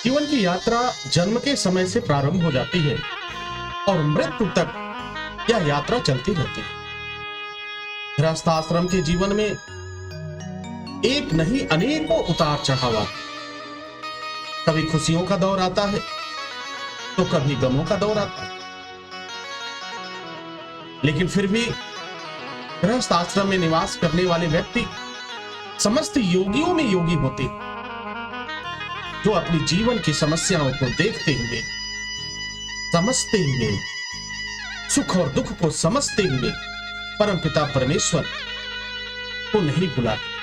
जीवन की यात्रा जन्म के समय से प्रारंभ हो जाती है और मृत्यु तक यह यात्रा चलती रहती है। गृहस्थ आश्रम के जीवन में एक नहीं अनेकों उतार चढ़ाव आते। कभी खुशियों का दौर आता है तो कभी गमों का दौर आता है, लेकिन फिर भी गृहस्थ आश्रम में निवास करने वाले व्यक्ति समस्त योगियों में योगी होते हैं, जो अपनी जीवन की समस्याओं को देखते हुए, समझते हुए, सुख और दुख को समझते हुए परमपिता परमेश्वर को नहीं भुलाते।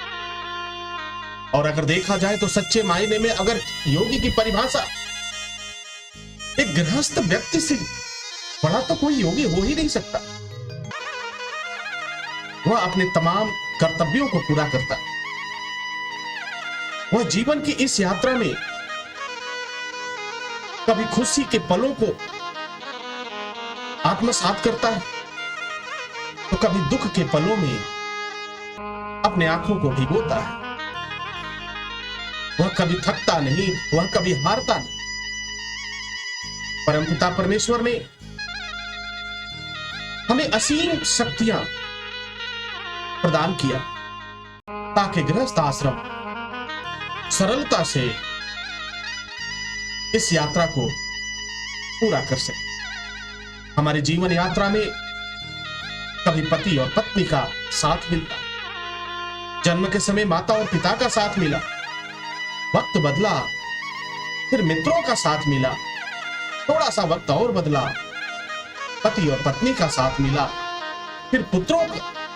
और अगर देखा जाए तो सच्चे मायने में अगर योगी की परिभाषा एक गृहस्थ व्यक्ति से बड़ा तो कोई योगी हो ही नहीं सकता। वह अपने तमाम कर्तव्यों को पूरा करता है। वह जीवन की इस यात्रा में कभी खुशी के पलों को आत्मसात करता है तो कभी दुख के पलों में अपने आंखों को भिगोता है। वह कभी थकता नहीं, वह कभी हारता नहीं। परमपिता परमेश्वर ने हमें असीम शक्तियां प्रदान किया ताकि गृहस्थ आश्रम सरलता से इस यात्रा को पूरा कर सके। हमारे जीवन यात्रा में कभी पति और पत्नी का साथ मिलता, जन्म के समय माता और पिता का साथ मिला, वक्त बदला फिर मित्रों का साथ मिला, थोड़ा सा वक्त और बदला, पति और पत्नी का साथ मिला, फिर पुत्रों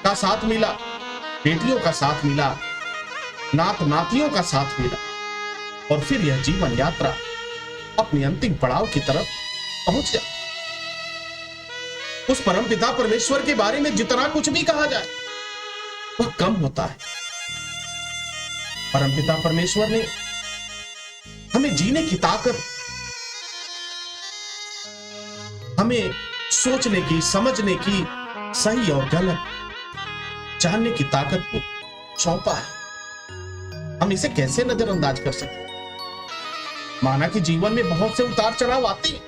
का साथ मिला, बेटियों का साथ मिला, नात नातियों का साथ मिला, और फिर यह जीवन यात्रा अपनी अंतिम पड़ाव की तरफ पहुंच जाए। उस परमपिता परमेश्वर के बारे में जितना कुछ भी कहा जाए वह कम होता है। परमपिता परमेश्वर ने हमें जीने की ताकत, हमें सोचने की, समझने की, सही और गलत जानने की ताकत को सौंपा है। हम इसे कैसे नजरअंदाज कर सकते? माना कि जीवन में बहुत से उतार चढ़ाव आते हैं,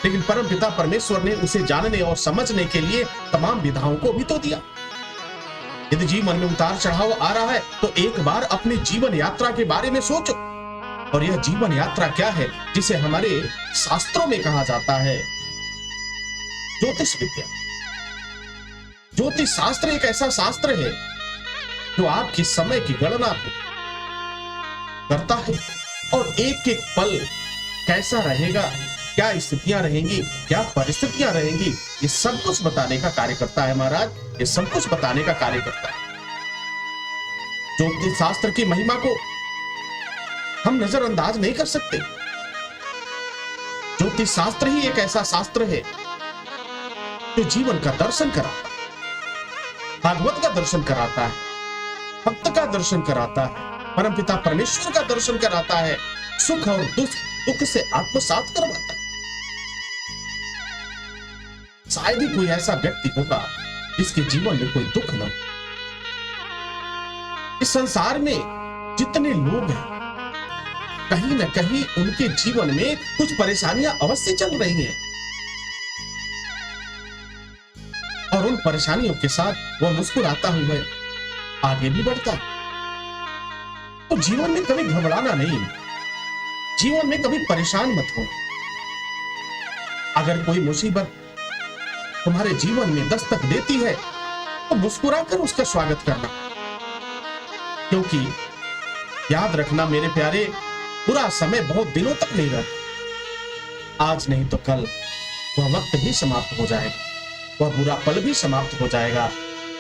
लेकिन परमपिता परमेश्वर ने उसे जानने और समझने के लिए तमाम विधाओं को भी तो दिया। यदि जीवन में उतार चढ़ाव आ रहा है तो एक बार अपने जीवन यात्रा के बारे में सोचो। और यह जीवन यात्रा क्या है जिसे हमारे शास्त्रों में कहा जाता है ज्योतिष विद्या। ज्योतिष शास्त्र एक ऐसा शास्त्र है जो आपकी समय की गणना को करता है और एक एक पल कैसा रहेगा, क्या स्थितियां रहेंगी, क्या परिस्थितियां रहेंगी, ये सब कुछ बताने का कार्य करता है महाराज। ये सब कुछ बताने का कार्य करता है। ज्योतिष शास्त्र की महिमा को हम नजरअंदाज नहीं कर सकते। ज्योतिष शास्त्र ही एक ऐसा शास्त्र है जो जीवन का दर्शन कराता है, भागवत का दर्शन कराता है, भक्त का दर्शन कराता है, परमपिता परमेश्वर का दर्शन कराता है, सुख और दुख से आत्मसात करवाता है। शायद ही कोई ऐसा व्यक्ति होगा जिसके जीवन में कोई दुख न हो। इस संसार में जितने लोग हैं, कहीं न कहीं उनके जीवन में कुछ परेशानियां अवश्य चल रही हैं, और उन परेशानियों के साथ वह मुस्कुराता हुआ आगे भी बढ़ता है। तो जीवन में कभी घबराना नहीं, जीवन में कभी परेशान मत हो। अगर कोई मुसीबत तुम्हारे जीवन में दस्तक देती है तो मुस्कुराकर उसका स्वागत करना, क्योंकि याद रखना मेरे प्यारे, बुरा समय बहुत दिनों तक नहीं रहता। आज नहीं तो कल वह वक्त भी समाप्त हो जाएगा, वह बुरा पल भी समाप्त हो जाएगा,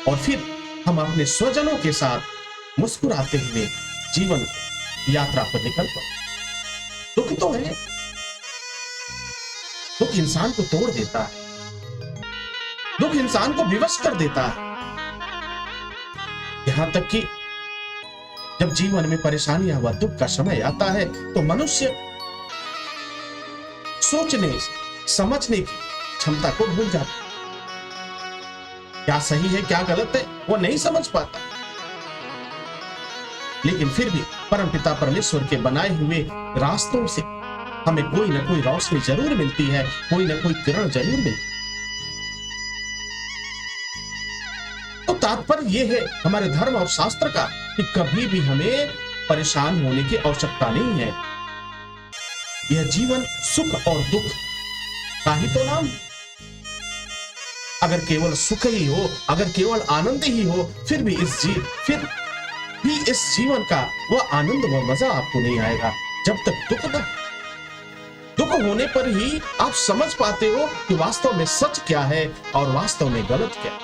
और फिर हम अपने स्वजनों के साथ मुस्कुराते हुए जीवन यात्रा पर निकल पड़े। दुख तो है, दुख इंसान को तोड़ देता है, दुख इंसान को विवश कर देता है। यहां तक कि जब जीवन में परेशानियां व दुख का समय आता है तो मनुष्य सोचने समझने की क्षमता को भूल जाता है। क्या सही है क्या गलत है वो नहीं समझ पाता। लेकिन फिर भी परमपिता परमेश्वर के बनाए हुए रास्तों से हमें कोई ना कोई रोशनी जरूर मिलती है, कोई ना कोई किरण जरूर मिलती है। तो तात्पर्य यह है हमारे धर्म और शास्त्र का कि कभी भी हमें परेशान होने की आवश्यकता नहीं है। यह जीवन सुख और दुख का ही तो नाम। अगर केवल सुख ही हो, अगर केवल आनंद ही हो, फिर भी इस जीवन का वह आनंद व मजा आपको नहीं आएगा जब तक दुख होने पर ही आप समझ पाते हो कि वास्तव में सच क्या है और वास्तव में गलत क्या है।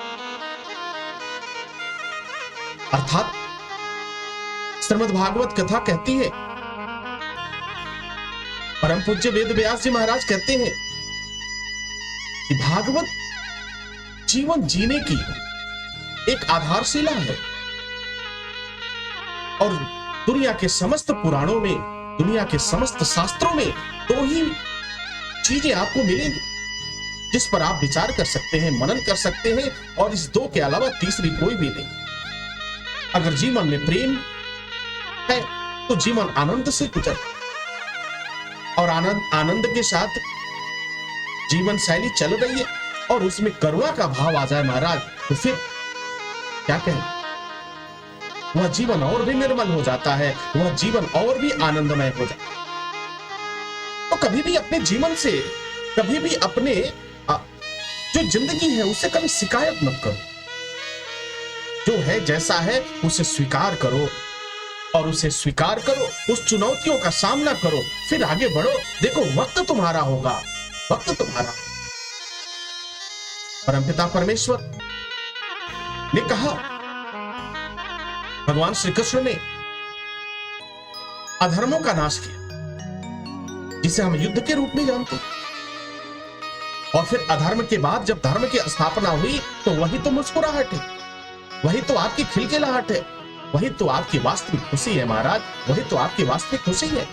अर्थात श्रीमद् भागवत कथा कहती है, परम पूज्य वेद व्यास जी महाराज कहते हैं कि भागवत जीवन जीने की एक आधारशिला है और दुनिया के समस्त पुराणों में, दुनिया के समस्त शास्त्रों में दो ही चीजें आपको मिलेंगी जिस पर आप विचार कर सकते हैं, मनन कर सकते हैं, और इस दो के अलावा तीसरी कोई भी नहीं। अगर जीवन में प्रेम है तो जीवन आनंद से गुजर, और आनंद के साथ जीवन शैली चल रही है और उसमें करुणा का भाव आ जाए महाराज, तो फिर क्या कहें, वह जीवन और भी निर्मल हो जाता है, वह जीवन और भी आनंदमय हो जाता है। तो कभी भी अपने जीवन से, कभी भी अपने जो जिंदगी है उससे कभी शिकायत मत करो। जो है जैसा है उसे स्वीकार करो, और उसे स्वीकार करो, उस चुनौतियों का सामना करो, फिर आगे बढ़ो। देखो वक्त तुम्हारा होगा, वक्त तुम्हारा। परमपिता परमेश्वर ने कहा, भगवान श्री कृष्ण ने अधर्मों का नाश किया जिसे हम युद्ध के रूप में जानते हैं, और फिर अधर्म के बाद जब धर्म की स्थापना हुई तो वही तो मुस्कुराहट है, वही तो आपकी खिलखिलाहट है, वही तो आपकी वास्तविक खुशी है महाराज, वही तो आपकी वास्तविक खुशी है।